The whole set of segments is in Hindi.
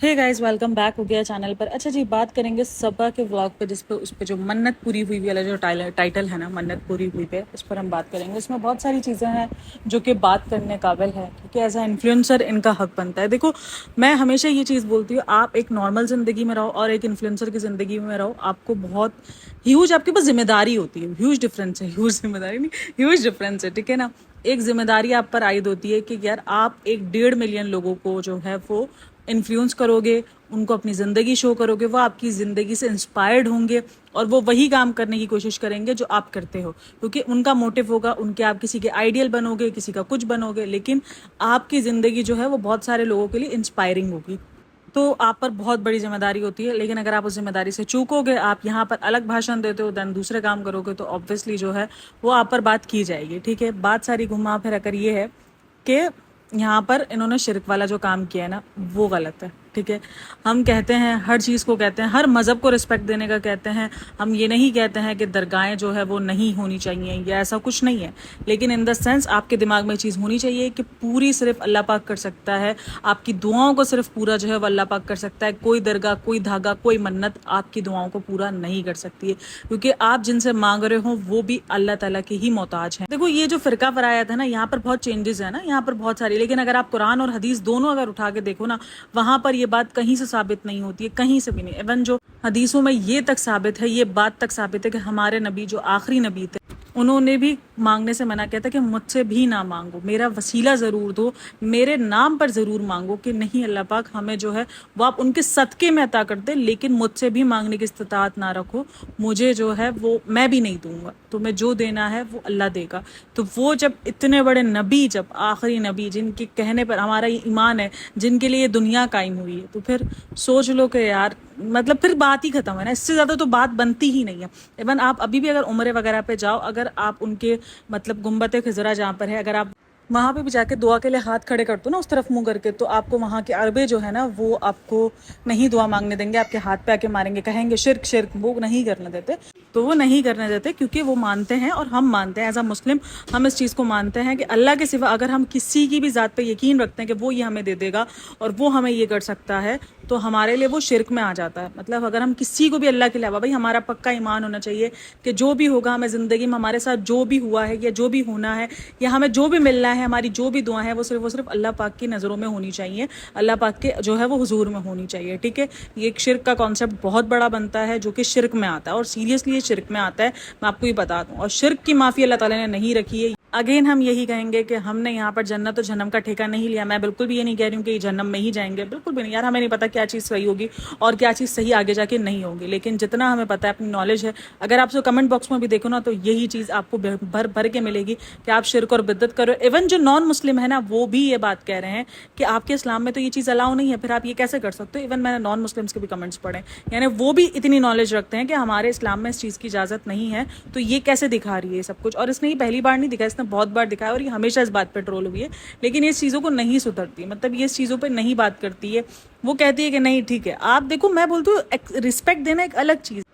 हे गाइस, वेलकम बैक हो गया चैनल पर। अच्छा जी, बात करेंगे सबा के व्लॉग पे, जिस पे उस पे जो मन्नत पूरी हुई वाला जो टाइटल है ना, मन्नत पूरी हुई पे, इस पर हम बात करेंगे। इसमें बहुत सारी चीज़ें हैं जो कि बात करने काबिल है, क्योंकि एज अ इन्फ्लुएंसर इनका हक बनता है। देखो, मैं हमेशा ये चीज़ बोलती हूँ, आप एक नॉर्मल ज़िंदगी में रहो और एक इन्फ्लुएंसर की ज़िंदगी में रहो, आपको बहुत ह्यूज आपके पास जिम्मेदारी होती है। ह्यूज डिफरेंस है, ह्यूज जिम्मेदारी नहीं, ह्यूज डिफरेंस है, ठीक है ना। एक जिम्मेदारी आप पर आयद होती है कि यार आप 1.5 मिलियन लोगों को जो है वो इन्फ्लुएंस करोगे, उनको अपनी ज़िंदगी शो करोगे, वो आपकी ज़िंदगी से इंस्पायर्ड होंगे और वो वही काम करने की कोशिश करेंगे जो आप करते हो, क्योंकि उनका मोटिव होगा, उनके आप किसी के आइडियल बनोगे, किसी का कुछ बनोगे, लेकिन आपकी ज़िंदगी जो है वो बहुत सारे लोगों के लिए इंस्पायरिंग होगी। तो आप पर बहुत बड़ी जिम्मेदारी होती है, लेकिन अगर आप उस जिम्मेदारी से चूकोगे, आप यहाँ पर अलग भाषण देते हो, देन दूसरे काम करोगे, तो ऑब्वियसली जो है वो आप पर बात की जाएगी। ठीक है, बात सारी घुमा फिर कर ये है कि यहाँ पर इन्होंने शिरक वाला जो काम किया है ना, वो गलत है। ठीक है, हम कहते हैं हर चीज़ को, कहते हैं हर मज़हब को रिस्पेक्ट देने का कहते हैं। हम ये नहीं कहते हैं कि दरगाहें जो है वो नहीं होनी चाहिए या ऐसा कुछ नहीं है, लेकिन इन द सेंस आपके दिमाग में चीज़ होनी चाहिए कि पूरी सिर्फ अल्लाह पाक कर सकता है, आपकी दुआओं को सिर्फ पूरा जो है वो अल्लाह पाक कर सकता है। कोई दरगाह, कोई धागा, कोई मन्नत आपकी दुआओं को पूरा नहीं कर सकती है, क्योंकि आप जिनसे मांग रहे हो वो भी अल्लाह ताला के ही मोहताज हैं। देखो, ये जो फिरका फरायत है ना, यहाँ पर बहुत चेंजेस है ना, यहाँ पर बहुत सारी, लेकिन अगर आप कुरान और हदीस दोनों अगर उठा के देखो ना, वहां पर ये बात कहीं से साबित नहीं होती है, कहीं से भी नहीं। इवन जो हदीसों में ये तक साबित है, ये बात तक साबित है कि हमारे नबी जो आखिरी नबी थे, उन्होंने भी मांगने से मना किया था कि मुझसे भी ना मांगो, मेरा वसीला ज़रूर दो, मेरे नाम पर ज़रूर मांगो, कि नहीं अल्लाह पाक हमें जो है वो आप उनके सदक़े में अता कर दे, लेकिन मुझसे भी मांगने की इस्तिताअत ना रखो, मुझे जो है वो मैं भी नहीं दूंगा, तुम्हें जो देना है वो अल्लाह देगा। तो वो जब इतने बड़े नबी, जब आखिरी नबी, जिनके कहने पर हमारा ये ईमान है, जिनके लिए ये दुनिया कायम हुई है, तो फिर सोच लो कि यार, मतलब फिर बात ही खत्म है ना, इससे ज़्यादा तो बात बनती ही नहीं है। इवन आप अभी भी अगर उम्रे वगैरह पे जाओ, अगर आप उनके मतलब गुम्बद खिजरा जहाँ पर है, अगर आप वहाँ पे भी जाके दुआ के लिए हाथ खड़े कर दो ना, उस तरफ मुंह करके, तो आपको वहाँ के अरबे जो है ना, वो आपको नहीं दुआ मांगने देंगे, आपके हाथ पे आके मारेंगे, कहेंगे शिर्क शिर्क, वो नहीं करने देते। तो वो नहीं करने देते, क्योंकि वो मानते हैं और हम मानते हैं, एज अ मुस्लिम हम इस चीज़ को मानते हैं कि अल्लाह के सिवा अगर हम किसी की भी ज़ात पे यकीन रखते हैं कि वो ये हमें दे देगा और वो हमें ये कर सकता है, तो हमारे लिए वो शिरक में आ जाता है। मतलब अगर हम किसी को भी अल्लाह के अलावा, भाई हमारा पक्का ईमान होना चाहिए कि जो भी होगा हमें ज़िंदगी में, हमारे साथ जो भी हुआ है या जो भी होना है या हमें जो भी मिलना है, हमारी जो भी दुआ है, वो सिर्फ अल्लाह पाक की नज़रों में होनी चाहिए, अल्लाह पाक के जो है वो हुजूर में होनी चाहिए। ठीक है, ये एक शिरक का कॉन्सेप्ट बहुत बड़ा बनता है, जो कि शिरक में आता है, और सीरियसली ये शिरक में आता है, मैं आपको ये बता दूँ। और शिरक की माफ़ी अल्लाह ताला ने नहीं रखी है। अगेन हम यही कहेंगे कि हमने यहाँ पर जन्नत और जहन्नम का ठेका नहीं लिया। मैं बिल्कुल भी ये नहीं कह रही हूँ कि जहन्नम में ही जाएंगे, बिल्कुल भी नहीं यार, हमें नहीं पता क्या चीज़ सही होगी और क्या चीज़ सही आगे जाके नहीं होगी, लेकिन जितना हमें पता है, अपनी नॉलेज है, अगर आप कमेंट बॉक्स में भी देखो ना, तो यही चीज़ आपको भर भर के मिलेगी कि आप शिरक और बिद्दत करो। इवन जो नॉन मुस्लिम है ना, वो भी ये बात कह रहे हैं कि आपके इस्लाम में तो ये चीज़ अलाउ नहीं है, फिर आप ये कैसे कर सकते हो। इवन मैंने नॉन मुस्लिम्स के भी कमेंट्स पढ़े, यानी वो भी इतनी नॉलेज रखते हैं कि हमारे इस्लाम में इस चीज़ की इजाज़त नहीं है, तो ये कैसे दिखा रही है सब कुछ। और इसने ये पहली बार नहीं दिखाया, इसने बहुत बार दिखाया, और ये हमेशा इस बात पे ट्रोल हुई है, लेकिन ये इस चीज़ों को नहीं सुधरती, मतलब ये इस चीज़ों पे नहीं बात करती है। वो कहती है कि नहीं ठीक है, आप देखो, मैं बोलती हूँ रिस्पेक्ट देना एक अलग चीज़।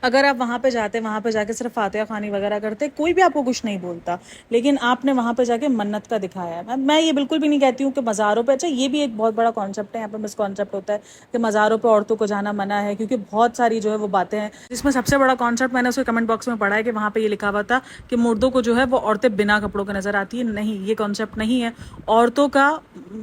अगर आप वहाँ पे जाते, वहाँ पे जाके सिर्फ फातिहा खानी वगैरह करते, कोई भी आपको कुछ नहीं बोलता, लेकिन आपने वहाँ पे जाके मन्नत का दिखाया है। मैं ये बिल्कुल भी नहीं कहती हूँ कि मज़ारों पे, अच्छा ये भी एक बहुत बड़ा कॉन्सेप्ट है, यहाँ पे मिस कॉन्सेप्ट होता है कि मज़ारों पे औरतों को जाना मना है, क्योंकि बहुत सारी जो है वो बातें हैं, जिसमें सबसे बड़ा कॉन्सेप्ट मैंने उसके कमेंट बॉक्स में पढ़ा है कि वहाँ पे ये लिखा हुआ था कि मुर्दों को जो है वो औरतें बिना कपड़ों के नजर आती है। नहीं, ये कॉन्सेप्ट नहीं है। औरतों का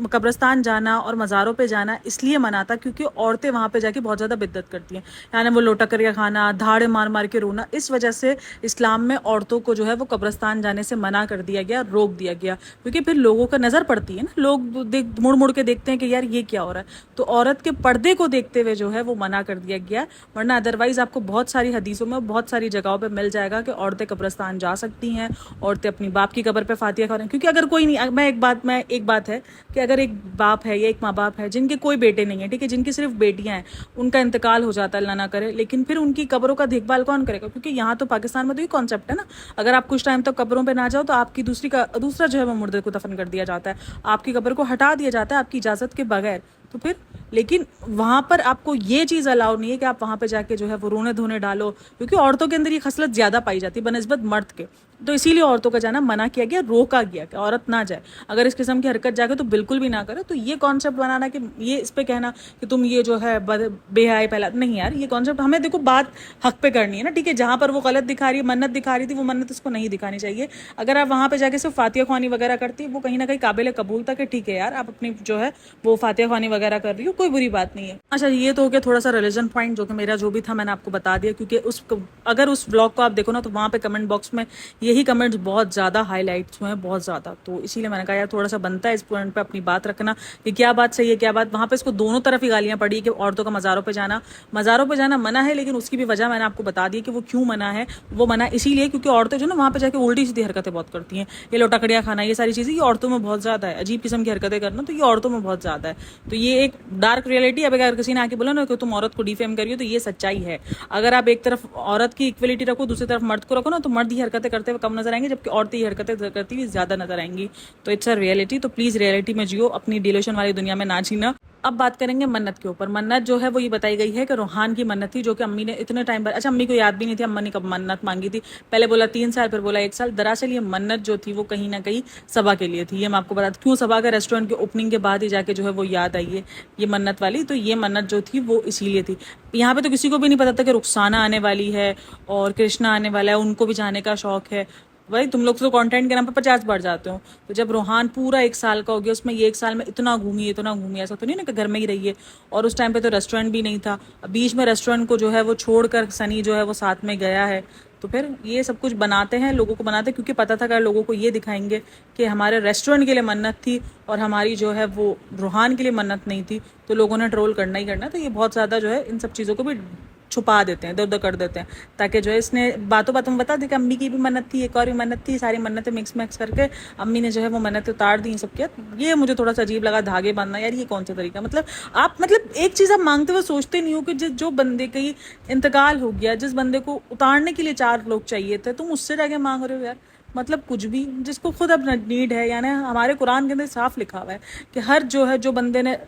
कब्रस्तान जाना और मज़ारों पे जाना इसलिए मना था क्योंकि औरतें वहाँ पे जाके बहुत ज़्यादा बिद्दत करती हैं, यानी वो लोटा करके खाना, धाड़े मार मार के रोना, इस वजह से इस्लाम में औरतों को जो है वो कब्रस्तान जाने से मना कर दिया गया, रोक दिया गया, क्योंकि फिर लोगों का नज़र पड़ती है ना, लोग मुड़ मुड़ के देखते हैं कि यार ये क्या हो रहा है, तो औरत के पर्दे को देखते हुए जो है वो मना कर दिया गया। वरना अदरवाइज आपको बहुत सारी हदीसों में, बहुत सारी जगहों पर मिल जाएगा कि औरतें कब्रस्तान जा सकती हैं, औरतें अपनी बाप की कब्र पर फातिहा खा रही हैं। क्योंकि अगर कोई नहीं, मैं एक बात है कि अगर एक बाप है या एक माँ बाप है जिनके कोई बेटे नहीं है, ठीक है, जिनकी सिर्फ बेटियां हैं, उनका इंतकाल हो जाता है, अल्लाह ना करे, लेकिन फिर उनकी कब्रों का देखभाल कौन करेगा? क्योंकि यहाँ तो पाकिस्तान में तो ये कॉन्सेप्ट है ना, अगर आप कुछ टाइम तक कब्रों पे ना जाओ तो आपकी दूसरा जो है वो मुर्दे को दफन कर दिया जाता है, आपकी कब्र को हटा दिया जाता है आपकी इजाज़त के बगैर। तो फिर, लेकिन वहाँ पर आपको ये चीज़ अलाउ नहीं है कि आप वहाँ पे जाके जो है वो रोने धोने डालो, क्योंकि औरतों के अंदर ये खसलत ज़्यादा पाई जाती है बनिस्बत मर्द के। तो इसीलिए औरतों का जाना मना किया गया, रोका गया कि औरत ना जाए, अगर इस किस्म की हरकत जाएगा तो बिल्कुल भी ना करे। तो ये कॉन्सेप्ट बनाना कि ये इस पे कहना कि तुम ये जो है बेहाय पहला, नहीं यार, ये कॉन्सेप्ट हमें देखो बात हक पे करनी है ना, ठीक है। जहां पर वो गलत दिखा रही है, मन्नत दिखा रही थी, वो मन्नत उसको नहीं दिखानी चाहिए। अगर आप वहां पे जाके सिर्फ फातिया ख्वानी वगैरह करती है, वो कहीं ना कहीं काबिल कबूल तक है, ठीक है यार, आप अपनी जो है वो फातिया ख्वानी वगैरह कर रही हो, कोई बुरी बात नहीं है। अच्छा, ये तो हो गया थोड़ा सा रिलीजन पॉइंट, जो कि मेरा जो भी था मैंने आपको बता दिया, क्योंकि अगर उस ब्लॉग को आप देखो ना, तो वहाँ पे कमेंट बॉक्स में यही कमेंट्स बहुत ज़्यादा हाईलाइट्स हुए हैं, बहुत ज़्यादा। तो इसीलिए मैंने कहा यार थोड़ा सा बनता है इस पॉइंट पे अपनी बात रखना कि क्या बात सही है, क्या बात। वहाँ पे इसको दोनों तरफ ही गालियाँ पड़ी कि औरतों का मज़ारों पे जाना मना है, लेकिन उसकी भी वजह मैंने आपको बता दी कि वो क्यों मना है। वो मना इसीलिए क्योंकि औरतें जो ना वहाँ पे जाके उल्टी सीधी हरकतें बहुत करती हैं, ये लोटाकड़ियाँ खाना, ये सारी चीज़ें, ये औरतों में बहुत ज़्यादा है। अजीब किस्म की हरकतें करना, तो ये औरतों में बहुत ज़्यादा है। तो ये एक डार्क रियलिटी। अब अगर किसी ने आके बोला ना कि तुम औरत को डिफेम करियो, तो ये सच्चाई है। अगर आप एक तरफ औरत की इक्वलिटी रखो, दूसरी तरफ मर्द को रखो ना, तो मर्द ही हरकतें करते हुए कम नजर आएंगे, जबकि औरतें ही हरकतें करती हुई ज्यादा नजर आएंगी। तो इट्स अ रियलिटी। तो प्लीज रियलिटी में जियो, अपनी डिल्यूशन वाली दुनिया में ना जीना। अब बात करेंगे मन्नत के ऊपर। मन्नत जो है वो ये बताई गई है कि रूहान की मन्नत थी, जो कि अम्मी ने इतने टाइम पर, अच्छा अम्मी को याद भी नहीं थी अम्मा ने कब मन्नत मांगी थी। पहले बोला 3 साल, फिर बोला 1 साल। दरअसल ये मन्नत जो थी वो कहीं ना कहीं सबा के लिए थी। ये मैं आपको बता दूं क्यों सबा का रेस्टोरेंट के ओपनिंग के बाद ही जाके जो है वो याद आई है ये मन्नत वाली। तो ये मन्नत जो थी वो इसीलिए थी। यहाँ पे तो किसी को भी नहीं पता था कि रुखसाना आने वाली है और कृष्णा आने वाला है, उनको भी जाने का शौक है। भाई तुम लोग तो कंटेंट के नाम पे 50 बार जाते हो। तो जब रोहान पूरा 1 साल का हो गया, उसमें ये 1 साल में इतना घूमी, ऐसा तो नहीं ना कि घर में ही रही है। और उस टाइम पे तो रेस्टोरेंट भी नहीं था, बीच में रेस्टोरेंट को जो है वो छोड़कर सनी जो है वो साथ में गया है। तो फिर ये सब कुछ बनाते हैं, लोगों को बनाते हैं, क्योंकि पता था अगर लोगों को ये दिखाएंगे कि हमारे रेस्टोरेंट के लिए मन्नत थी और हमारी जो है वो रूहान के लिए मन्नत नहीं थी, तो लोगों ने ट्रोल करना ही करना। तो ये बहुत ज़्यादा जो है इन सब चीज़ों को भी छुपा देते हैं, इधर उधर कर देते हैं, ताकि जो है इसने बातों बातों में बता दी कि अम्मी की भी मन्नत थी, एक और भी मन्नत थी, सारी मन्नतें मिक्स मैक्स करके अम्मी ने जो है वो मन्नतें उतार दी, सब किया। ये मुझे थोड़ा सा अजीब लगा, धागे बांधना यार, ये कौन सा तरीका। मतलब आप एक चीज़ आप मांगते हुए सोचते नहीं हो कि जो बंदे का इंतकाल हो गया, जिस बंदे को उतारने के लिए 4 लोग चाहिए थे, तुम उससे जाके मांग रहे हो यार। मतलब कुछ भी, जिसको खुद अब नीड है। यानी हमारे कुरान के अंदर साफ लिखा हुआ है कि हर जो है जो बंदे ने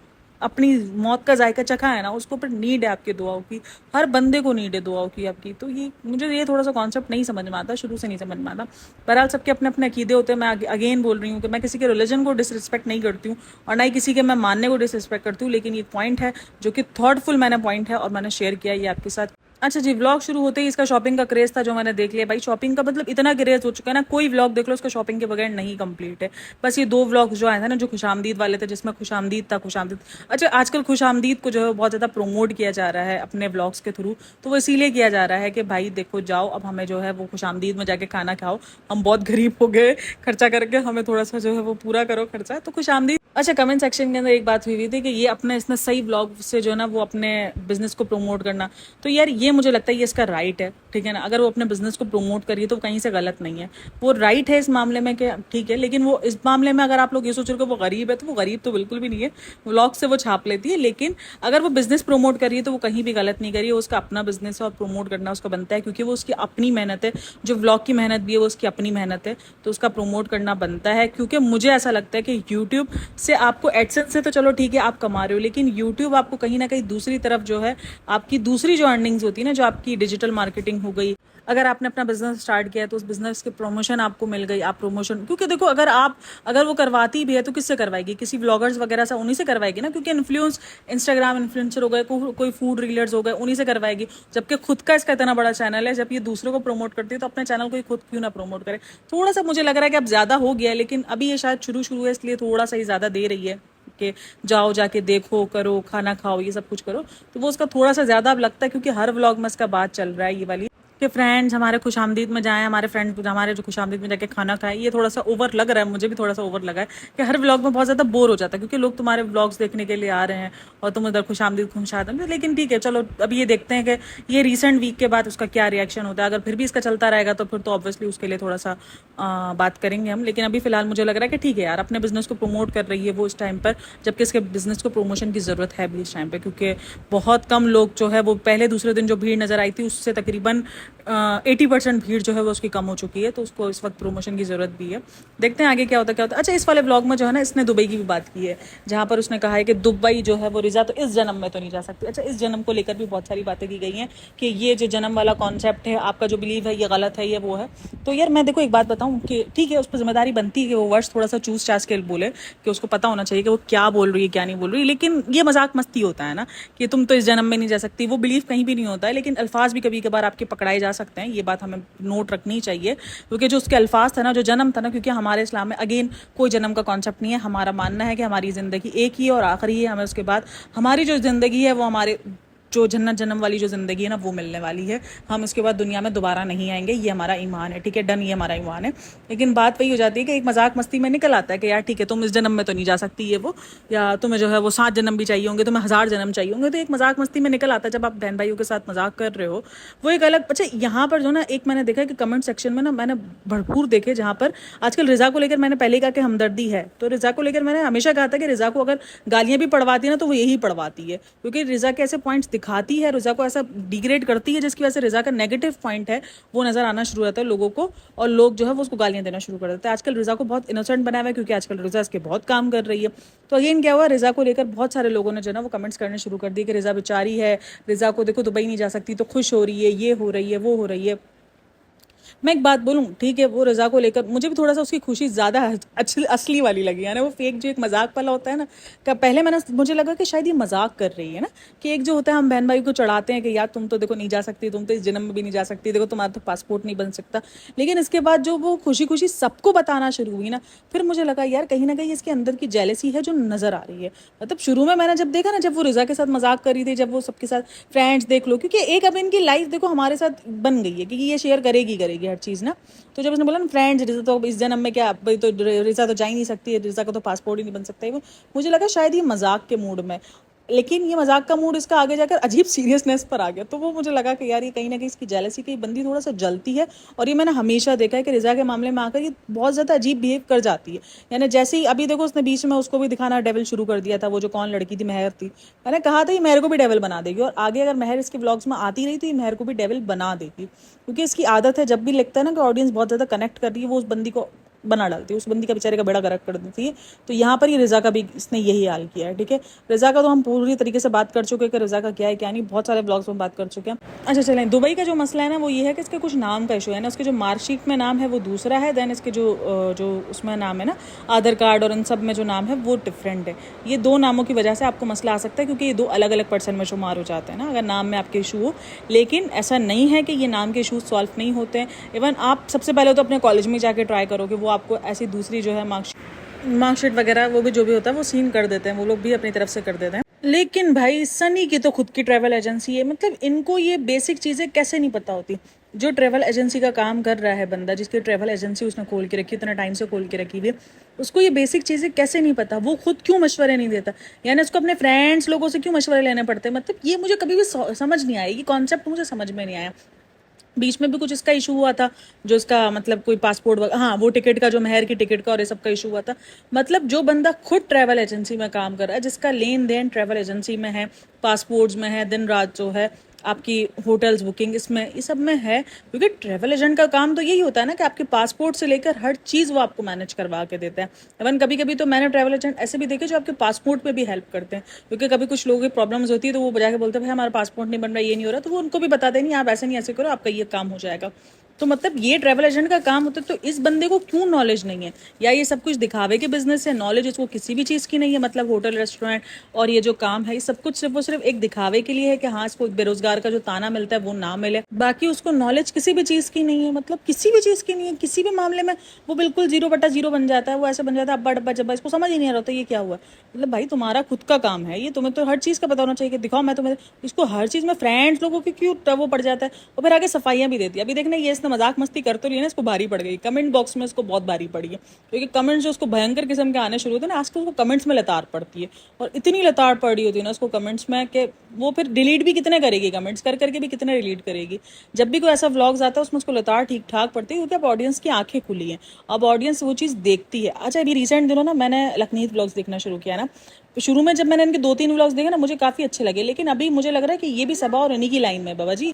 अपनी मौत का जायका चखा है ना, उसको फिर नीड है आपकी दुआओं की। हर बंदे को नीड है दुआओं की आपकी। तो ये मुझे ये थोड़ा सा कॉन्सेप्ट नहीं समझ में आता, शुरू से नहीं समझ में आता। बहरहाल सबके अपने अपने अकीदे होते हैं। मैं अगेन बोल रही हूँ कि मैं किसी के रिलीजन को डिसरिस्पेक्ट नहीं करती हूँ और ना ही किसी के मैं मानने को डिसरिस्पेक्ट करती हूँ, लेकिन ये पॉइंट है जो कि थॉटफुल मैंने पॉइंट है और मैंने शेयर किया ये आपके साथ। अच्छा जी, व्लॉग शुरू होते ही इसका शॉपिंग का क्रेज था जो मैंने देख लिया। भाई शॉपिंग का मतलब इतना क्रेज हो चुका है ना, कोई व्लॉग देख लो उसका शॉपिंग के बगैर नहीं कंप्लीट है। बस ये 2 व्लॉग्स जो आए थे ना, जो खुशामदीद वाले थे, जिसमें खुशामदीद था, खुशामदीद। अच्छा, आजकल खुशामदीद को जो है बहुत ज़्यादा प्रमोट किया जा रहा है अपने व्लॉग्स के थ्रू। तो वो इसीलिए किया जा रहा है कि भाई देखो जाओ, अब हमें जो है वो खुशामदीद में जाके खाना खाओ, हम बहुत गरीब हो गए खर्चा करके, हमें थोड़ा सा जो है वो पूरा करो खर्चा। तो खुशामदीद। अच्छा, कमेंट सेक्शन के अंदर एक बात हुई थी कि ये अपने इसने सही व्लॉग से जो है ना वो अपने बिजनेस को प्रमोट करना। तो यार ये मुझे लगता है ये इसका राइट है, ठीक है ना। अगर वो अपने बिजनेस को प्रमोट करिए तो कहीं से गलत नहीं है, वो राइट है इस मामले में कि ठीक है। लेकिन वो इस मामले में अगर आप लोग ये सोच रहे हो कि वो गरीब है, तो वो गरीब तो बिल्कुल भी नहीं है। व्लॉग से वो छाप लेती है, लेकिन अगर वो बिजनेस प्रमोट करिए तो वो कहीं भी गलत नहीं करिए। उसका अपना बिजनेस है और प्रमोट करना उसका बनता है, क्योंकि वो उसकी अपनी मेहनत है। जो व्लॉग की मेहनत भी है वो उसकी अपनी मेहनत है, तो उसका प्रमोट करना बनता है। क्योंकि मुझे ऐसा लगता है कि यूट्यूब से आपको एडसेंस से तो चलो ठीक है आप कमा रहे हो, लेकिन यूट्यूब आपको कहीं ना कहीं दूसरी तरफ जो है आपकी दूसरी जो अर्निंग्स होती है ना, जो आपकी डिजिटल मार्केटिंग हो गई, अगर आपने अपना बिजनेस स्टार्ट किया है तो उस बिजनेस के प्रमोशन आपको मिल गई, आप प्रमोशन, क्योंकि देखो अगर वो करवाती भी है तो किससे करवाएगी, किसी व्लॉगर्स वगैरह से, उन्हीं से करवाएगी ना, क्योंकि इन्फ्लुएंस इंस्टाग्राम इन्फ्लुएंसर हो गए, कोई फूड रीलर्स हो गए, उन्हीं से करवाएगी। जबकि खुद का इसका इतना बड़ा चैनल है, जब ये दूसरों को प्रमोट करती है तो अपने चैनल को ही खुद क्यों ना प्रमोट करे। थोड़ा सा मुझे लग रहा है कि अब ज्यादा हो गया है, लेकिन अभी ये शायद शुरू है, इसलिए थोड़ा सा ही ज्यादा दे रही है कि जाओ जाके देखो, करो, खाना खाओ, ये सब कुछ करो। तो वो उसका थोड़ा सा ज्यादा अब लगता है, क्योंकि हर व्लॉग में इसका बात चल रहा है ये वाली कि फ्रेंड्स हमारे खुशामदीद में जाएं, हमारे फ्रेंड्स हमारे जो खुशामदीद में जाके खाना खाएं। ये थोड़ा सा ओवर लग रहा है, मुझे भी थोड़ा सा ओवर लगा है कि हर व्लॉग में बहुत ज़्यादा बोर हो जाता है, क्योंकि लोग तुम्हारे व्लॉग्स देखने के लिए आ रहे हैं और तुम उधर खुशामदीद। लेकिन ठीक है, चलो अब ये देखते हैं कि ये रिसेंट वीक के बाद उसका क्या रिएक्शन होता है। अगर फिर भी इसका चलता रहेगा तो फिर तो ऑब्वियसली उसके लिए थोड़ा सा बात करेंगे हम। लेकिन अभी फिलहाल मुझे लग रहा है कि ठीक है यार, अपने बिजनेस को प्रमोट कर रही है वो इस टाइम पर, जबकि इसके बिजनेस को प्रमोशन की ज़रूरत है भी इस टाइम पर, क्योंकि बहुत कम लोग जो है वो पहले दूसरे दिन जो भीड़ नज़र आई थी उससे तकरीबन 80% भीड़ जो है वो उसकी कम हो चुकी है, तो उसको इस वक्त प्रमोशन की ज़रूरत भी है। देखते हैं आगे क्या होता है क्या होता है। अच्छा, इस वाले व्लॉग में जो है ना, इसने दुबई की भी बात की है, जहाँ पर उसने कहा है कि दुबई जो है वो रिजा तो इस जन्म में तो नहीं जा सकती। अच्छा, इस जन्म को लेकर भी बहुत सारी बातें की गई हैं कि ये जो जन्म वाला कॉन्सेप्ट है, आपका जो बिलीव है, ये गलत है, ये वो है। तो यार मैं देखो एक बात बताऊँ कि ठीक है, उस पर जिम्मेदारी बनती है कि वो वर्ड्स थोड़ा सा चूस चास के बोले, कि उसको पता होना चाहिए कि वो क्या बोल रही है क्या नहीं बोल रही, लेकिन ये मजाक मस्ती होता है ना कि तुम तो इस जन्म में नहीं जा सकती। वो बिलीव कहीं भी नहीं होता है, लेकिन अल्फाज भी कभी कभार आपके पकड़ाए जा सकते हैं, ये बात हमें नोट रखनी चाहिए। क्योंकि जो उसके अल्फाज था ना, जो जन्म था ना, क्योंकि हमारे इस्लाम में अगेन कोई जन्म का कॉन्सेप्ट नहीं है। हमारा मानना है कि हमारी ज़िंदगी एक ही है और आखिरी है, हमें उसके बाद हमारी जो ज़िंदगी है वो हमारे जो जन्नत जन्म वाली जो ज़िंदगी है ना वो मिलने वाली है। हम इसके बाद दुनिया में दोबारा नहीं आएंगे, ये हमारा ईमान है, ठीक है, डन, ये हमारा ईमान है। लेकिन बात वही हो जाती है कि एक मजाक मस्ती में निकल आता है कि यार ठीक है, तुम इस जन्म में तो नहीं जा सकती ये वो, या तुम्हें जो है वो 7 जन्म भी चाहिए होंगे, तुम्हें 1000 जन्म चाहिए होंगे। तो एक मजाक मस्ती में निकल आता है जब आप बहन भाइयों के साथ मजाक कर रहे हो, वो एक अलग। अच्छा, यहाँ पर जो ना एक मैंने देखा कि कमेंट सेक्शन में ना मैंने भरपूर देखे, जहाँ पर आजकल रिजा को लेकर मैंने पहले कहा कि हमदर्दी है, तो रिजा को लेकर मैंने हमेशा कहा था कि रिजा को अगर गालियां भी पढ़वाती है ना तो वो यही पढ़वाती है, क्योंकि रिजा के ऐसे पॉइंट्स दिखाती है, रिजा को ऐसा डिग्रेड करती है, जिसकी वजह से रिजा का नेगेटिव पॉइंट है वो नजर आना शुरू होता है लोगों को, और लोग जो है वो उसको गालियां देना शुरू कर देते हैं। आजकल रिजा को बहुत इनोसेंट बनाया हुआ है, क्योंकि आजकल रिजा इसके बहुत काम कर रही है। तो अगेन क्या हुआ, रिजा को लेकर बहुत सारे लोगों ने जो ना वो कमेंट्स करने शुरू कर दिए कि रिजा बेचारी है, रिजा को देखो दुबई नहीं जा सकती तो खुश हो रही है, ये हो रही है, वो हो रही है। मैं एक बात बोलूँ, ठीक है, वो रज़ा को लेकर मुझे भी थोड़ा सा उसकी खुशी ज़्यादा असली वाली लगी है ना। वो फेक जो एक मजाक वाला होता है ना, का पहले मुझे लगा कि शायद ये मजाक कर रही है ना, कि एक जो होता है हम बहन भाई को चढ़ाते हैं कि यार तुम तो देखो नहीं जा सकती, तुम तो इस जन्म में भी नहीं जा सकती, देखो तुम्हारा तो पासपोर्ट नहीं बन सकता। लेकिन इसके बाद जो वो खुशी खुशी सबको बताना शुरू हुई ना, फिर मुझे लगा यार कहीं ना कहीं इसके अंदर की जेलसी है जो नज़र आ रही है। मतलब शुरू में मैंने जब देखा ना, जब वो रिजा के साथ मजाक कर रही थी, जब वो सबके साथ फ्रेंड्स देख लो, क्योंकि एक अब इनकी लाइफ देखो हमारे साथ बन गई है, क्योंकि ये शेयर करेगी करेगी हर चीज़ ना। तो जब उसने बोला ना फ्रेंड्स, रिजा तो इस जन्म में क्या भाई, तो रिजा तो जा ही नहीं सकती है, रिजा का तो पासपोर्ट ही नहीं बन सकता है, वो मुझे लगा शायद ये मजाक के मूड में। लेकिन ये मजाक का मूड इसका आगे जाकर अजीब सीरियसनेस पर आ गया, तो वो मुझे लगा कि यार ये कहीं ना कहीं इसकी जेलसी की बंदी थोड़ा सा जलती है। और ये मैंने हमेशा देखा है कि रिजा के मामले में आकर ये बहुत ज़्यादा अजीब बिहेव कर जाती है। यानी जैसे ही अभी देखो उसने बीच में उसको भी दिखाना डेविल शुरू कर दिया था, वो जो कौन लड़की थी, महर थी, मैंने कहा था ये महर को भी डेविल बना देगी, और आगे अगर महर इसके व्लॉग्स में आती रही तो ये महर को भी डेविल बना देगी, क्योंकि इसकी आदत है जब भी लगता है ना कि ऑडियंस बहुत ज़्यादा कनेक्ट कर रही है, वो उस बंदी को बना डालती है, उस बंदी का बेचारे का बेड़ा गर्क कर देती है। तो यहाँ पर ये रिजा का भी इसने यही हाल किया है, ठीक है। रिजा का तो हम पूरी तरीके से बात कर चुके हैं कि रिजा का क्या है क्या नहीं, बहुत सारे ब्लॉग्स में बात कर चुके हैं। अच्छा चलें, दुबई का जो मसला है ना वो ये है कि इसके कुछ नाम का इशू है ना, उसके जो मार्कशीट में नाम है वो दूसरा है, देन इसके जो उसमें नाम है ना आधार कार्ड और इन सब में जो नाम है वो डिफरेंट है। ये 2 नामों की वजह से आपको मसला आ सकता है, क्योंकि ये 2 अलग अलग पर्सन में शुमार हो जाते हैं ना अगर नाम में आपके इशू हो। लेकिन ऐसा नहीं है कि ये नाम के इशूज सॉल्व नहीं होते हैं। इवन आप सबसे पहले तो अपने कॉलेज में जाके ट्राई करो कि वो आपको ऐसी दूसरी जो है मार्कशीट वगैरह वो भी जो भी होता है वो सीन कर देते हैं, वो लोग भी अपनी तरफ से कर देते हैं। लेकिन भाई सनी की तो खुद की ट्रैवल एजेंसी है, मतलब इनको ये बेसिक चीज़ें कैसे नहीं पता होती। जो ट्रैवल एजेंसी का काम कर रहा है बंदा, जिसकी ट्रैवल एजेंसी उसने खोल के रखी, इतना टाइम से खोल के रखी हुई है, उसको ये बेसिक चीज़ें कैसे नहीं पता। वो खुद क्यों मशवरे नहीं देता, यानी उसको अपने फ्रेंड्स लोगों से क्यों मशवरे लेने पड़ते हैं। मतलब ये मुझे कभी भी समझ नहीं आया, ये कॉन्सेप्ट मुझे समझ में नहीं आया। बीच में भी कुछ इसका इशू हुआ था, जो इसका मतलब कोई पासपोर्ट हाँ वो टिकट का, जो महर की टिकट का और ये सब का इशू हुआ था। मतलब जो बंदा खुद ट्रैवल एजेंसी में काम कर रहा है, जिसका लेन देन ट्रैवल एजेंसी में है, पासपोर्ट्स में है, दिन रात जो है आपकी होटल्स बुकिंग इसमें ये सब में है, क्योंकि ट्रैवल एजेंट का काम तो यही होता है ना कि आपके पासपोर्ट से लेकर हर चीज़ वो आपको मैनेज करवा के देते हैं। इवन कभी कभी तो मैंने ट्रैवल एजेंट ऐसे भी देखे जो आपके पासपोर्ट पे भी हेल्प करते हैं, क्योंकि कभी कुछ लोगों की प्रॉब्लम्स होती है तो वो बजा के बोलते हैं भाई हमारा पासपोर्ट नहीं बन रहा, ये नहीं हो रहा, तो वो उनको भी बताते हैं नहीं आप ऐसे नहीं ऐसे करो, आपका ये काम हो जाएगा। तो मतलब ये ट्रैवल एजेंट का काम होता है, तो इस बंदे को क्यों नॉलेज नहीं है, या ये सब कुछ दिखावे के बिजनेस है, नॉलेज इसको किसी भी चीज़ की नहीं है। मतलब होटल रेस्टोरेंट और ये जो काम है ये सब कुछ सिर्फ और सिर्फ एक दिखावे के लिए है कि हाँ इसको बेरोजगार का जो ताना मिलता है वो ना मिले, बाकी उसको नॉलेज किसी भी चीज़ की नहीं है। मतलब किसी भी चीज़ की नहीं है, किसी भी मामले में वो बिल्कुल 0/0 बन जाता है। वो ऐसे बन जाता है अब्बा डब्बा जब्बा, इसको समझ ही नहीं आ रहा होता ये क्या हुआ। मतलब भाई तुम्हारा खुद का काम है ये, तुम्हें तो हर चीज़ का पता होना चाहिए कि दिखाओ मैं तुम्हें, इसको हर चीज़ में फ्रेंड्स लोगों की क्यों वो पड़ जाता है, और फिर आगे सफाइयाँ भी देती है। अभी देखना ये इसने मजाक मस्ती करते रही है ना, इसको भारी पड़ गई कमेंट बॉक्स में, इसको बहुत भारी पड़ी है, क्योंकि कमेंट्स जो उसको भयंकर किस्म के आने शुरू होते हैं ना, आजकल उसको कमेंट्स में लताड़ पड़ती है, और इतनी लताड़ पड़ी होती है ना उसको कमेंट्स में कि वो फिर डिलीट भी कितने करेगी, कमेंट्स कर करके भी कितने डिलीट करेगी। जब भी कोई ऐसा व्लॉग्स आता है उसमें उसको लताड़ ठीक ठाक पड़ती है, क्योंकि अब ऑडियंस की आंखें खुली हैं, अब ऑडियंस वो चीज़ देखती है। अच्छा अभी रिसेंट दिनों ना मैंने लखनीत व्लॉग्स देखना शुरू किया ना, शुरू में जब मैंने इनके 2-3 व्लॉग्स देखे ना मुझे काफ़ी अच्छे लगे, लेकिन अभी मुझे लग रहा है कि ये भी सबा और इन्हीं की लाइन में बाबा जी।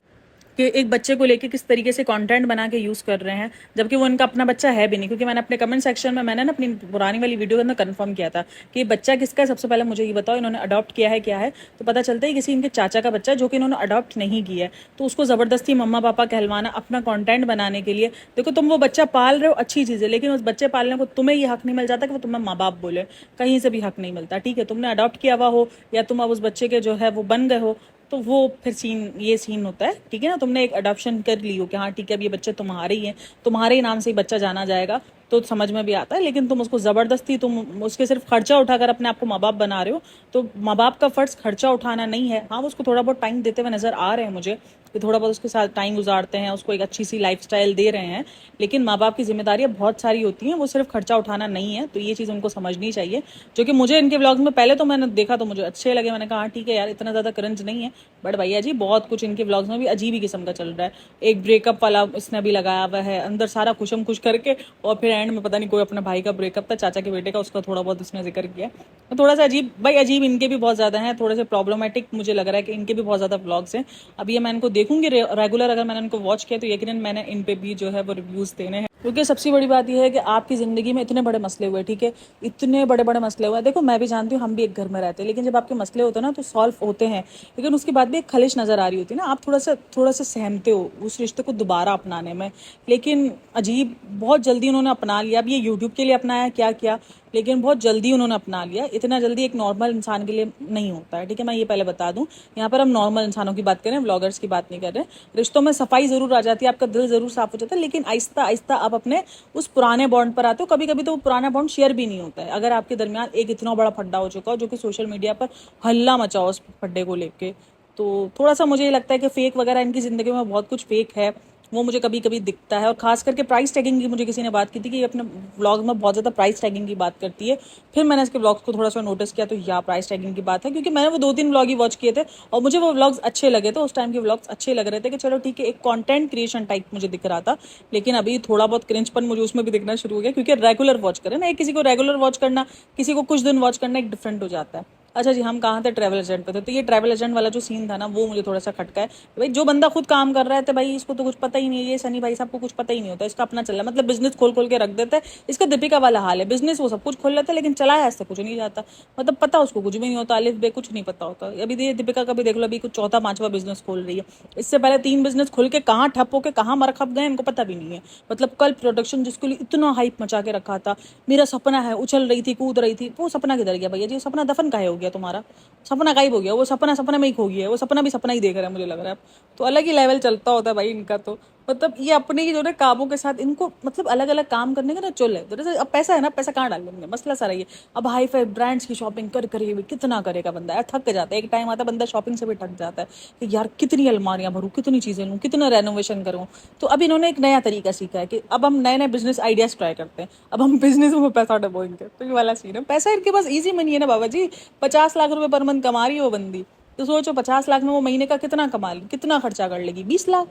कि एक बच्चे को लेके किस तरीके से कंटेंट बना के यूज़ कर रहे हैं, जबकि वो उनका अपना बच्चा है भी नहीं। क्योंकि मैंने अपने कमेंट सेक्शन में मैंने ना अपनी पुरानी वाली वीडियो के अंदर कंफर्म किया था कि बच्चा किसका है, सबसे पहले मुझे ये बताओ, इन्होंने अडॉप्ट किया है क्या है। तो पता चलता है किसी इनके चाचा का बच्चा है जो कि इन्होंने अडॉप्ट नहीं किया है। तो उसको ज़बरदस्ती मम्मा पापा कहलवाना अपना कॉन्टेंट बनाने के लिए। देखो तुम वो बच्चा पाल रहे हो, अच्छी चीज़ है, लेकिन उस बच्चे पालने को तुम्हें ये हक नहीं मिल जाता कि वो तुम्हें माँ बाप बोले, कहीं से भी हक नहीं मिलता। ठीक है, तुमने अडॉप्ट किया हुआ हो या तुम अब उस बच्चे के जो है वो बन गए हो, तो वो फिर ये सीन होता है। ठीक है ना, तुमने एक अडॉप्शन कर ली हो कि हाँ ठीक है अब ये बच्चे तुम्हारे ही हैं, तुम्हारे ही नाम से ही बच्चा जाना जाएगा, तो समझ में भी आता है। लेकिन तुम उसको ज़बरदस्ती तुम उसके सिर्फ खर्चा उठाकर अपने आप को माँ बाप बना रहे हो। तो माँ बाप का फ़र्ज़ खर्चा उठाना नहीं है। हाँ, वो उसको थोड़ा बहुत टाइम देते हुए नज़र आ रहे हैं मुझे कि थोड़ा बहुत उसके साथ टाइम गुजारते हैं, उसको एक अच्छी सी लाइफस्टाइल दे रहे हैं, लेकिन माँ बाप की जिम्मेदारियाँ बहुत सारी होती हैं, वो सिर्फ खर्चा उठाना नहीं है। तो ये चीज़ उनको समझनी चाहिए। जो कि मुझे इनके व्लॉग्स में पहले तो मैंने देखा तो मुझे अच्छे लगे, मैंने कहा हाँ ठीक है यार, इतना ज़्यादा करंज नहीं है। बट भैया जी बहुत कुछ इनके व्लॉग्स में भी अजीब ही किस्म का चल रहा है। एक ब्रेकअप वाला इसने भी लगाया हुआ है अंदर, सारा खुशम खुश करके, और फिर एंड में पता नहीं कोई अपने भाई का ब्रेकअप था, चाचा के बेटे का, उसका थोड़ा बहुत उसने जिक्र किया। तो थोड़ा सा अजीब भाई, अजीब इनके भी बहुत ज़्यादा हैं, थोड़े से प्रॉब्लमेटिक मुझे लग रहा है कि इनके भी बहुत ज़्यादा व्लॉग्स हैं। अब ये मैं इनको देखूंगी रेगुलर, अगर मैंने इनको वॉच किया तो यकीनन मैंने इन पे भी जो है वो रिव्यूज़ देने हैं। क्योंकि सबसे बड़ी बात यह है कि आपकी ज़िंदगी में इतने बड़े मसले हुए, ठीक है, इतने बड़े बड़े मसले हुए। देखो मैं भी जानती हूँ, हम भी एक घर में रहते हैं, लेकिन जब आपके मसले होते हैं ना तो सॉल्व होते हैं, लेकिन उसके बाद भी एक खलिश नज़र आ रही होती है ना, आप थोड़ा सा सहमते हो उस रिश्ते को दोबारा अपनाने में। लेकिन अजीब, बहुत जल्दी उन्होंने अपना लिया। अब ये यूट्यूब के लिए अपनाया क्या किया, लेकिन बहुत जल्दी उन्होंने अपना लिया। इतना जल्दी एक नॉर्मल इंसान के लिए नहीं होता है। ठीक है, मैं ये पहले बता दूं, यहाँ पर हम नॉर्मल इंसानों की बात करें, व्लॉगर्स की बात नहीं कर रहे। रिश्तों में सफाई जरूर आ जाती है, आपका दिल जरूर साफ हो जाता है, लेकिन आहिस्ता आहिस्ता आप अपने उस पुराने बॉन्ड पर आते हो। कभी कभी तो वो पुराना बॉन्ड शेयर भी नहीं होता है। अगर आपके दरमियान एक इतना बड़ा फड्डा हो चुका हो जो कि सोशल मीडिया पर हल्ला मचाओ उस फड्डे को लेके, तो थोड़ा सा मुझे ये लगता है कि फेक वगैरह इनकी ज़िंदगी में बहुत कुछ फेक है, वो मुझे कभी कभी दिखता है। और खास करके प्राइस टैगिंग की मुझे किसी ने बात की थी कि ये अपने व्लॉग में बहुत ज़्यादा प्राइस टैगिंग की बात करती है। फिर मैंने इसके व्लॉग्स को थोड़ा सा नोटिस किया, तो या प्राइस टैगिंग की बात है, क्योंकि मैंने वो 2-3 व्लॉग ही वॉच किए थे और मुझे वो व्लॉग्स अच्छे लगे थे। उस टाइम के व्लॉग्स अच्छे लग रहे थे कि चलो ठीक है, एक कंटेंट क्रिएशन टाइप मुझे दिख रहा था। लेकिन अभी थोड़ा बहुत क्रिंजपन मुझे उसमें भी दिखना शुरू हो गया, क्योंकि रेगुलर वॉच करें ना, एक किसी को रेगुलर वॉच करना, किसी को कुछ दिन वॉच करना एक डिफरेंट हो जाता है। अच्छा जी, हम कहाँ थे, ट्रैवल एजेंट पे थे। तो ये ट्रैवल एजेंट वाला जो सीन था ना, वो मुझे थोड़ा सा खटका है। भाई जो बंदा खुद काम कर रहा है तो भाई इसको तो कुछ पता ही नहीं है। ये सनी भाई साहब को कुछ पता ही नहीं होता, इसका अपना चल रहा है, मतलब बिजनेस खोल खोल के रख देता है। इसका दीपिका वाला हाल है, बिजनेस वो सब कुछ खोल लेता है लेकिन चलाया इससे कुछ नहीं जाता। मतलब पता उसको कुछ भी नहीं होता, अलिफ बे कुछ नहीं पता होता। अभी दीपिका का भी देख लो, अभी कुछ चौथा पांचवा बिजनेस खोल रही है। इससे पहले 3 बिजनेस खुल के कहाँ ठप होके कहाँ मर खप गए इनको पता भी नहीं है। मतलब कल प्रोडक्शन जिसके लिए इतना हाइप मचा के रखा था, मेरा सपना है, उछल रही थी, कूद रही थी, वो सपना किधर गया भैया जी? सपना दफन काहे हो गया तुम्हारा? सपना गायब हो गया, वो सपना सपना में ही खो गया है, वो सपना भी सपना ही देख रहा है मुझे लग रहा है। तो अलग ही लेवल चलता होता है भाई इनका। तो मतलब ये अपने ही जो ना कामों के साथ इनको मतलब अलग अलग काम करने का ना चुल है। तो अब पैसा है ना, पैसा कहाँ डालेंगे, मसला सारा ये। अब हाई फाई ब्रांड्स की शॉपिंग कर ये भी कितना करेगा बंदा यार, थक जाता है। एक टाइम आता है बंदा शॉपिंग से भी थक जाता है कि यार कितनी अलमारियां भरूँ, कितनी चीज़ें लूँ, कितना रेनोवेशन करूँ। तो अब इन्होंने एक नया तरीका सीखा है कि अब हम नए नए बिजनेस आइडियाज ट्राई करते हैं, अब हम बिजनेस में पैसा डबोएंगे। तो ये वाला सीन है। पैसा इनके पास ईजी मनी है ना बाबा जी, 50 लाख रुपए पर मंथ कमा रही हो बंदी, तो सोचो 50 लाख में वो महीने का कितना कमा ली, कितना खर्चा कर लेगी? 20 लाख,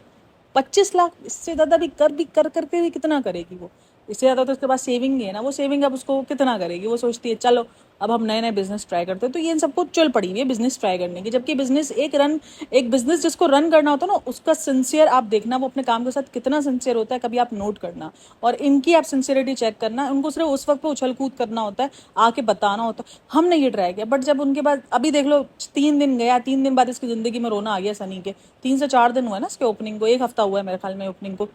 25 लाख, इससे ज़्यादा भी कर करके भी कितना करेगी वो? इससे ज़्यादा तो उसके पास सेविंग ही है ना, वो सेविंग अब उसको कितना करेगी? वो सोचती है चलो अब हम नए नए बिजनेस ट्राई करते हैं। तो ये इन सबको चल पड़ी हुई है बिजनेस ट्राई करने की। जबकि बिजनेस एक बिजनेस जिसको रन करना होता है ना, उसका सिंसियर आप देखना, वो अपने काम के साथ कितना सिंसियर होता है, कभी आप नोट करना। और इनकी आप सिंसियरिटी चेक करना, उनको सिर्फ उस वक्त पे उछल कूद करना होता है, आके बताना होता है हमने ये ट्राई किया। बट जब उनके बाद अभी देख लो 3 दिन गया, 3 दिन बाद इसकी जिंदगी में रोना आ गया सनी के। 3 से 4 दिन हुआ ना इसके ओपनिंग को, 1 हफ्ता हुआ है मेरे ख्याल में ओपनिंग को।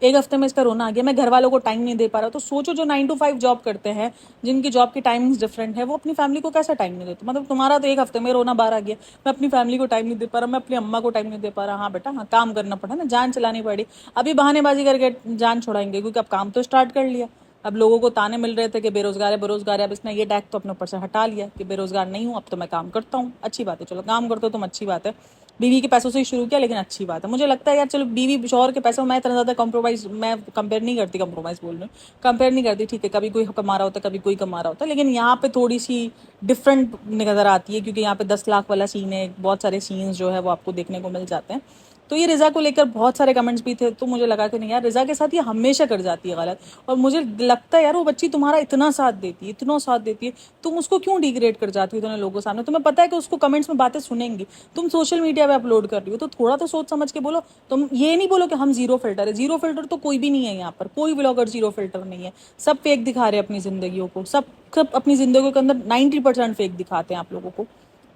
1 हफ्ते में इसका रोना आ गया, मैं घर वालों को टाइम नहीं दे पा रहा। तो सोचो जो 9 to 5 जॉब करते हैं, जिनकी जॉब की टाइमिंग्स डिफरेंट है, वो अपनी फैमिली को कैसा टाइम नहीं देते? मतलब तुम्हारा तो 1 हफ्ते में रोना बाहर आ गया, मैं अपनी फैमिली को टाइम नहीं दे पा रहा, मैं अपनी अम्मा को टाइम नहीं दे पा रहा। हाँ बेटा, हाँ काम करना पड़ा ना, जान चलानी पड़ी। अभी बहानेबाजी करके जान छुड़ाएंगे, क्योंकि अब काम तो स्टार्ट कर लिया। अब लोगों को ताने मिल रहे थे कि बेरोजगार है बेरोजगार है, अब इसने ये टैग तो अपने ऊपर से हटा लिया कि बेरोजगार नहीं हूँ, अब तो मैं काम करता हूँ। अच्छी बात है, चलो काम करते हो तुम, अच्छी बात है। बीवी के पैसों से ही शुरू किया, लेकिन अच्छी बात है। मुझे लगता है यार चलो बीवी शौहर के पैसों में मैं इतना ज़्यादा कॉम्प्रोमाइज़, मैं कंपेयर नहीं करती, कंप्रोमाइज़ बोल रही हूँ, कंपेयर नहीं करती। ठीक है, कभी कोई कमा रहा होता है, कभी कोई कमा रहा होता है, लेकिन यहाँ पे थोड़ी सी डिफरेंट नज़र आती है, क्योंकि यहाँ पे 10 लाख वाला सीन है, बहुत सारे सीन्स जो है वो आपको देखने को मिल जाते हैं। तो ये रिजा को लेकर बहुत सारे कमेंट्स भी थे, तो मुझे लगा कि नहीं यार, रिजा के साथ ये हमेशा कर जाती है गलत। और मुझे लगता है यार वो बच्ची तुम्हारा इतना साथ देती है, इतना साथ देती है, तुम उसको क्यों डिग्रेड कर जाती हो इतने लोगों के सामने? तुम्हें पता है कि उसको कमेंट्स में बातें सुनेंगी, तुम सोशल मीडिया पे अपलोड कर रही हो, तो थोड़ा तो सोच समझ के बोलो। तुम ये नहीं बोलो कि हम जीरो फिल्टर है, जीरो फिल्टर तो कोई भी नहीं है यहाँ पर, कोई व्लॉगर जीरो फिल्टर नहीं है, सब फेक दिखा रहे हैं अपनी जिंदगियों को, सब सब अपनी जिंदगी के अंदर 90% फेक दिखाते हैं आप लोगों को।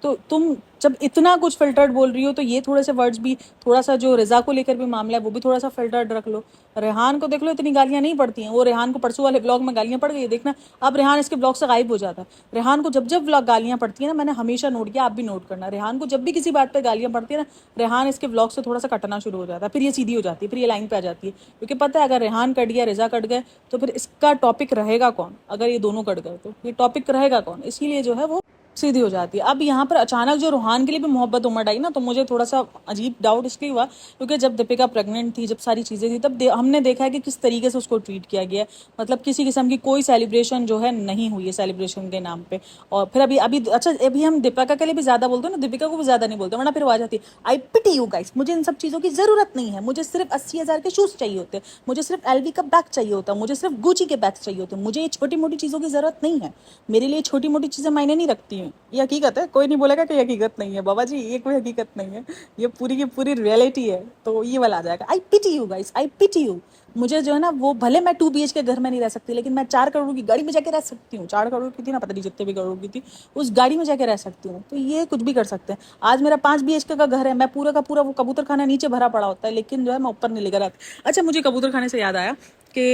तो तुम जब इतना कुछ फिल्टर्ड बोल रही हो, तो ये थोड़े से वर्ड्स भी, थोड़ा सा जो रिजा को लेकर भी मामला है वो भी थोड़ा सा फिल्टर्ड रख लो। रेहान को देख लो, इतनी गालियां नहीं पड़ती हैं, वो रेहान को परसों वाले ब्लॉग में गालियां पड़ गई, देखना अब रेहान इसके ब्लॉग से गायब हो जाता है। रेहान को जब जब ब्लॉग गालियां पड़ती है ना, मैंने हमेशा नोट किया, आप भी नोट करना, रेहान को जब भी किसी बात पर गालियां पड़ती है ना, रेहान इसके ब्लॉग से थोड़ा सा कटना शुरू हो जाता है, फिर ये सीधी हो जाती है, फिर ये लाइन पे आ जाती है, क्योंकि पता है अगर रेहान कट गया, रिजा कट गए, तो फिर इसका टॉपिक रहेगा कौन? अगर ये दोनों कट गए तो ये टॉपिक रहेगा कौन? इसीलिए जो है वो सीधी हो जाती है। अब यहाँ पर अचानक जो रूहान के लिए भी मोहब्बत उमड़ आई ना, तो मुझे थोड़ा सा अजीब डाउट इसलिए हुआ क्योंकि जब दीपिका प्रेग्नेंट थी, जब सारी चीज़ें थी, तब हमने देखा है कि किस तरीके से उसको ट्रीट किया गया है। मतलब किसी किस्म की कोई सेलिब्रेशन जो है नहीं हुई है सेलिब्रेशन के नाम पे। और फिर अभी अभी अच्छा, अभी हम दीपिका के लिए भी ज़्यादा बोलते हैं ना, दीपिका को भी ज़्यादा नहीं बोलते, वरना फिर वो आ जाती है, आई पिटी यू गाइस, मुझे इन सब चीज़ों की ज़रूरत नहीं है, मुझे सिर्फ 80,000 के शूज़ चाहिए होते, मुझे सिर्फ एलवी का बैग चाहिए होता, मुझे सिर्फ गुची के बैग चाहिए होते, मुझे ये छोटी मोटी चीज़ों की ज़रूरत नहीं है, मेरे लिए छोटी मोटी चीज़ें मायने नहीं रखती हैं। ये हकीकत है, कोई नहीं बोलेगा कि हकीकत नहीं है बाबा जी, ये कोई हकीकत नहीं है, ये पूरी की पूरी रियलिटी है। तो ये वाला आ जाएगा, I pity you guys, I pity you. मुझे जो है ना, वो भले मैं 2 BH के घर में नहीं रह सकती, लेकिन मैं 4 करोड़ की गाड़ी में जाके रह सकती हूँ। 4 करोड़ की थी ना, पता नहीं जितने भी करोड़ की थी, उस गाड़ी में जाके रह सकती हूँ। तो ये कुछ भी कर सकते हैं। आज मेरा 5 BH का घर है, मैं पूरा का पूरा, वो कबूतर खाना नीचे भरा पड़ा होता है, लेकिन जो है मैं ऊपर नहीं लेकर आती। अच्छा, मुझे कबूतर खाने से याद आया कि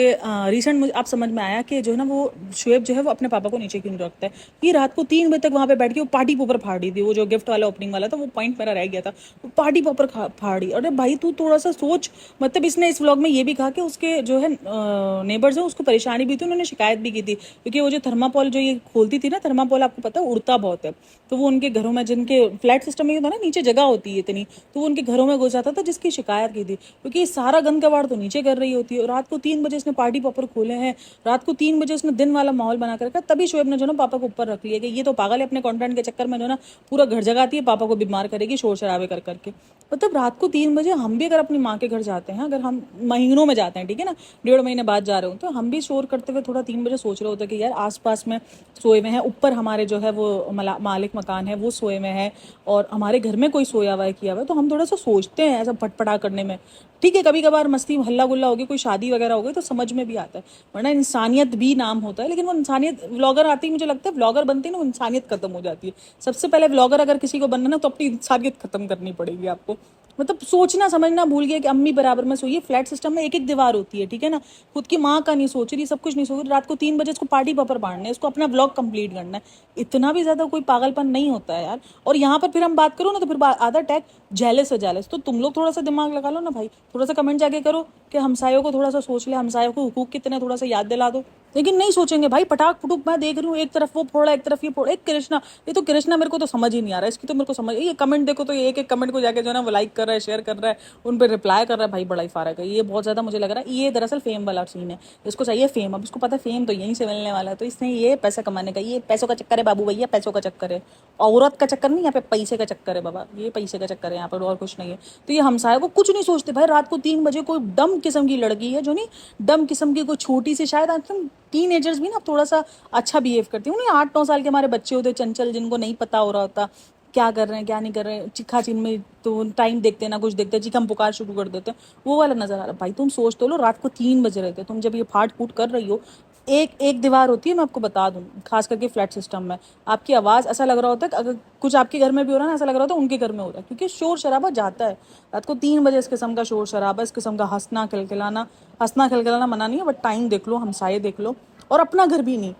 रिसेंट मुझे आप समझ में आया कि जो है ना, वो शुएब जो है वो अपने पापा को नीचे क्यों रखता है। ये रात को 3 बजे तक वहाँ पे बैठ के वो पार्टी पोपर फाड़ रही थी, वो जो गिफ्ट वाला ओपनिंग वाला था, वो पॉइंट मेरा रह गया था, वो पार्टी पोपर फाड़ी। अरे भाई तू थोड़ा सा सोच। मतलब इसने इस व्लॉग में ये भी कहा कि उसके जो है नेबर्स हैं, उसको परेशानी भी थी, उन्होंने शिकायत भी की थी, क्योंकि वो जो थर्मापोल जो ये खोलती थी ना, थर्मापोल आपको पता है उड़ता बहुत है, तो वो उनके घरों में, जिनके फ्लैट सिस्टम में था ना, नीचे जगह होती है इतनी, तो वो उनके घरों में घुस जाता था, जिसकी शिकायत की थी, क्योंकि सारा गंद कबाड़ तो नीचे कर रही होती है। और रात को 3 बजे इसने पार्टी पॉपर खोले हैं, रात को 3 बजे उसने दिन वाला माहौल बना कर रखा, तभी शोएब ने जो ना पापा को ऊपर रख लिया कि ये तो पागल है, अपने कंटेंट के चक्कर में जो ना पूरा घर जगाती है, पापा को बीमार करेगी शोर शराबे कर करके। मतलब रात को 3 बजे हम भी अगर अपनी माँ के घर जाते हैं, अगर हम महीनों में जाते हैं, ठीक है ना, 1.5 महीने बाद जा रहे हो, तो हम भी शोर करते हुए थोड़ा 3 बजे सोच रहे होते कि यार आसपास में सोए हुए हैं, ऊपर हमारे जो है वो मालिक मकान है वो सोए हुए हैं, और हमारे घर में कोई सोया हुआ है किया हुआ है, तो हम थोड़ा सा सोचते हैं ऐसा फटफटा करने में। ठीक है, कभी कभार मस्ती हल्ला गुल्ला हो गई, कोई शादी वगैरह हो गई, तो समझ में भी आता है, वरना इंसानियत भी नाम होता है। लेकिन वो इंसानियत व्लॉगर आते ही मुझे लगता है व्लॉगर बनते ही ना, वो इंसानियत खत्म हो जाती है। सबसे पहले व्लॉगर अगर किसी को बनना ना, तो अपनी इंसानियत खत्म करनी पड़ेगी आपको। मतलब सोचना समझना भूल गया कि अम्मी बराबर में सोइए, फ्लैट सिस्टम में एक एक दीवार होती है, ठीक है ना, खुद की माँ का नहीं सोच रही, सब कुछ नहीं सोच रही, रात को 3 बजे इसको पार्टी पपर बांटना है, इसको अपना व्लॉग कंप्लीट करना है, इतना भी ज्यादा कोई पागलपन नहीं होता है यार। और यहाँ पर फिर हम बात करो ना, तो फिर आधा टैग जेलस है, जेलस। तो तुम लोग थोड़ा सा दिमाग लगा लो ना भाई, थोड़ा सा कमेंट जाके करो कि हमसायों को थोड़ा सा सोच ले, हमसायों को हुकूक कितने, थोड़ा सा याद दिला दो। लेकिन नहीं सोचेंगे भाई, पटाख फुटुक मैं देख रही हूँ, एक तरफ वो फोड़ा, एक तरफ ये फोड़ा, एक कृष्णा, ये तो कृष्णा मेरे को तो समझ ही नहीं आ रहा है, इसकी तो मेरे को समझ, ये कमेंट देखो तो ये एक एक कमेंट को जाके जो है ना वो लाइक कर रहा है, शेयर कर रहा है, उन पर रिप्लाई कर रहा है, भाई बड़ा ही फारक है ये, बहुत ज्यादा मुझे लग रहा है ये दरअसल फेम वाला सीन है, इसको चाहिए फेम। अब इसको पता है फेम तो यहीं से मिलने वाला है, तो इसने ये पैसा कमाने का, ये पैसों का चक्कर है बाबू भैया, पैसों का चक्कर है, औरत का चक्कर नहीं, यहाँ पे पैसे का चक्कर है बाबा, ये पैसे का चक्कर है यहाँ पर, और कुछ नहीं है। तो ये हमसाया को कुछ नहीं सोचते भाई, रात को 3 बजे कोई डम किस्म की लड़की है जो नहीं, डम किस्म की कोई छोटी सी, शायद आज तुम टीन भी ना थोड़ा सा अच्छा बिहेव करती हूँ, नहीं 8-9 साल के हमारे बच्चे होते चंचल, जिनको नहीं पता हो रहा होता क्या कर रहे हैं क्या नहीं कर रहे हैं, चिखा चिन में तो टाइम देखते हैं ना, कुछ देखते हैं, चिकम पुकार शुरू कर देते हैं, वो वाला नजर आ रहा। भाई तुम सोच तो लो, रात को 3 बजे रहते, तुम जब ये फाट फूट कर रही हो, एक एक दीवार होती है, मैं आपको बता दूं, खास करके फ्लैट सिस्टम में आपकी आवाज़ ऐसा लग रहा होता है कि अगर कुछ आपके घर में भी हो रहा है ना, ऐसा लग रहा होता है उनके घर में हो रहा है, क्योंकि शोर शराबा जाता है रात को 3 बजे, इस किस्म का शोर शराबा, इस किस्म का हंसना खिलखिलाना मना नहीं है, बट टाइम देख लो, हमसाये देख लो, और अपना घर भी नहीं।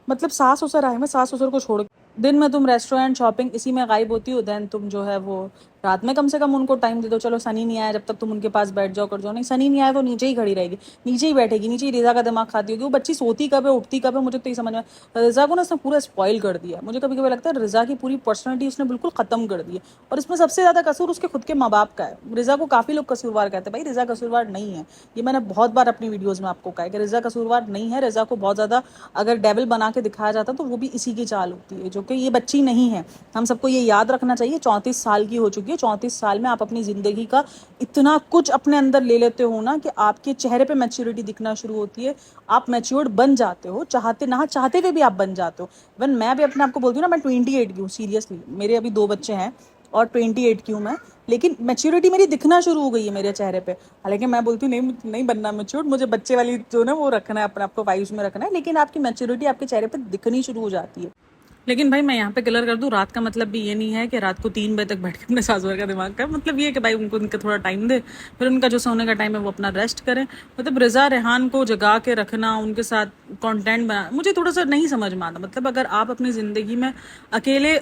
मतलब सास ससुर आए, मैं सास ससुर को छोड़, दिन में तुम रेस्टोरेंट शॉपिंग इसी में गायब होती हो, देन तुम जो है वो रात में कम से कम उनको टाइम दे दो। चलो सनी नहीं आया, जब तक तुम उनके पास बैठ जाओ कर जाओ, नहीं सनी नहीं आया तो नीचे ही खड़ी रहेगी, नीचे ही बैठेगी, नीचे ही रिजा का दिमाग खाती होगी। वो बच्ची सोती कब है उठती कब है, मुझे तो ये समझ में, रिजा को ना उसने पूरा स्पॉइल कर दिया। मुझे कभी कभी लगता है रिजा की पूरी पर्सनैलिटी उसने बिल्कुल खत्म कर दी है, और इसमें सबसे ज्यादा कसूर उसके खुद के माँ बाप का है। रिजा को काफी लोग कसूरवार कहते हैं, भाई रिजा कसूरवार नहीं है, ये मैंने बहुत बार अपनी वीडियोज में आपको कहा है कि रिजा कसूरवार नहीं है। रिजा को बहुत ज्यादा अगर डेविल बना के दिखाया जाता तो वो भी इसी की चाल होती है, जो ओके, ये बच्ची नहीं है। हम सबको ये याद रखना चाहिए, 34 साल की हो चुकी है, 34 साल में आप अपनी ज़िंदगी का इतना कुछ अपने अंदर ले लेते हो ना कि आपके चेहरे पे मैच्योरिटी दिखना शुरू होती है, आप मैच्योर्ड बन जाते हो, चाहते ना चाहते हुए भी आप बन जाते हो। वन मैं भी अपने आप को बोलती हूँ ना, मैं 28 की हूँ, सीरियसली मेरे अभी 2 बच्चे हैं और 28 की हूँ मैं, लेकिन मैच्योरिटी मेरी दिखना शुरू हो गई है मेरे चेहरे पे। हालांकि मैं बोलती हूँ नहीं नहीं बनना मैच्योर्ड, मुझे बच्चे वाली जो ना वो रखना है, अपने आप को वाइब्स में रखना है, लेकिन आपकी मैच्योरिटी आपके चेहरे पे दिखनी शुरू हो जाती है। लेकिन भाई मैं यहाँ पे क्लियर कर दूँ, रात का मतलब भी ये नहीं है कि रात को 3 बजे तक बैठ के अपने सासुर का दिमाग का, मतलब ये है कि भाई उनको उनका थोड़ा टाइम दे, फिर उनका जो सोने का टाइम है वो अपना रेस्ट करें। मतलब रज़ा रेहान को जगा के रखना, उनके साथ कंटेंट बना, मुझे थोड़ा सा नहीं समझ में आता। मतलब अगर आप अपनी ज़िंदगी में अकेले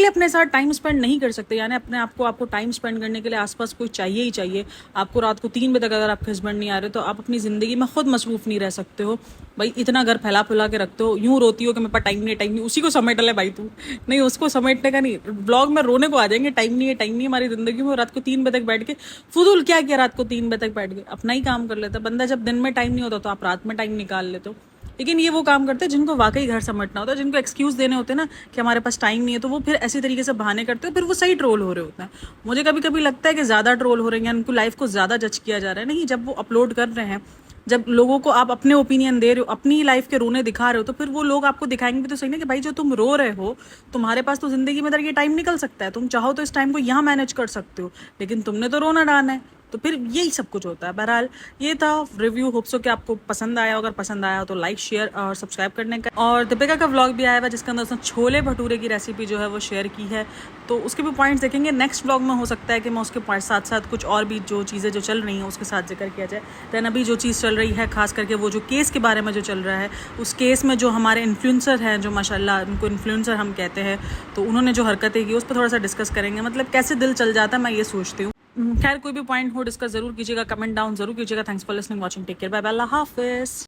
अपने साथ टाइम स्पेंड नहीं कर सकते, यानी अपने आपको टाइम स्पेंड करने के लिए आसपास कोई चाहिए ही चाहिए, आपको रात को 3 बजे तक अगर आपके हस्बैंड नहीं आ रहे तो आप अपनी ज़िंदगी में खुद मसरूफ़ नहीं रह सकते हो। भाई इतना घर फैला फुला के रखते हो, यूँ रोती हो कि मेरे पास टाइम नहीं, उसी को समेट ले भाई तू, नहीं उसको समेटने का नहीं। ब्लॉग में रोने को आ जाएंगे, टाइम नहीं है हमारी जिंदगी में। रात को 3 बजे तक बैठ के फुदूल क्या किया, रात को 3 बजे तक बैठ के अपना ही काम कर लेता बंदा। जब दिन में टाइम नहीं होता तो आप रात में टाइम निकाल लेते हो। लेकिन ये वो काम करते हैं जिनको वाकई घर समेटना होता है, जिनको एक्सक्यूज देने होते हैं ना कि हमारे पास टाइम नहीं है, तो वो फिर ऐसी तरीके से बहाने करते हैं, फिर वो सही ट्रोल हो रहे होते हैं। मुझे कभी कभी लगता है कि ज़्यादा ट्रोल हो रहे हैं, उनको लाइफ को ज़्यादा जज किया जा रहा है। नहीं, जब वो अपलोड कर रहे हैं, जब लोगों को आप अपने ओपिनियन दे रहे हो, अपनी लाइफ के रोने दिखा रहे हो, तो फिर वो लोग आपको दिखाएंगे भी तो सही ना कि भाई जो तुम रो रहे हो, तुम्हारे पास तो जिंदगी में ये टाइम निकल सकता है, तुम चाहो तो इस टाइम को यहाँ मैनेज कर सकते हो, लेकिन तुमने तो रोना डालना है। तो फिर यही सब कुछ होता है। बहरहाल ये था रिव्यू, होप्स हो कि आपको पसंद आया। अगर पसंद आया तो लाइक शेयर और सब्सक्राइब करने का। और दीपिका का व्लॉग भी आया हुआ जिसके अंदर उसने छोले भटूरे की रेसिपी जो है वो शेयर की है, तो उसके भी पॉइंट्स देखेंगे। नेक्स्ट व्लॉग में हो सकता है कि मैं उसके साथ साथ कुछ और भी जो चीज़ें जो चल रही हैं उसके साथ जिक्र किया जाए। दैन अभी जो चीज़ चल रही है, खास करके वो जो केस के बारे में जो चल रहा है, उस केस में जो हमारे इन्फ्लुएंसर हैं, जो माशाल्लाह उनको इन्फ्लुएंसर हम कहते हैं, तो उन्होंने जो हरकतें की उस पर थोड़ा सा डिस्कस करेंगे। मतलब कैसे दिल चल जाता है, मैं ये सोचती हूँ। खैर कोई भी पॉइंट हो डिस्कस जरूर कीजिएगा, कमेंट डाउन जरूर कीजिएगा। Thanks for listening, watching, take care, bye bye, अल्लाह हाफिज।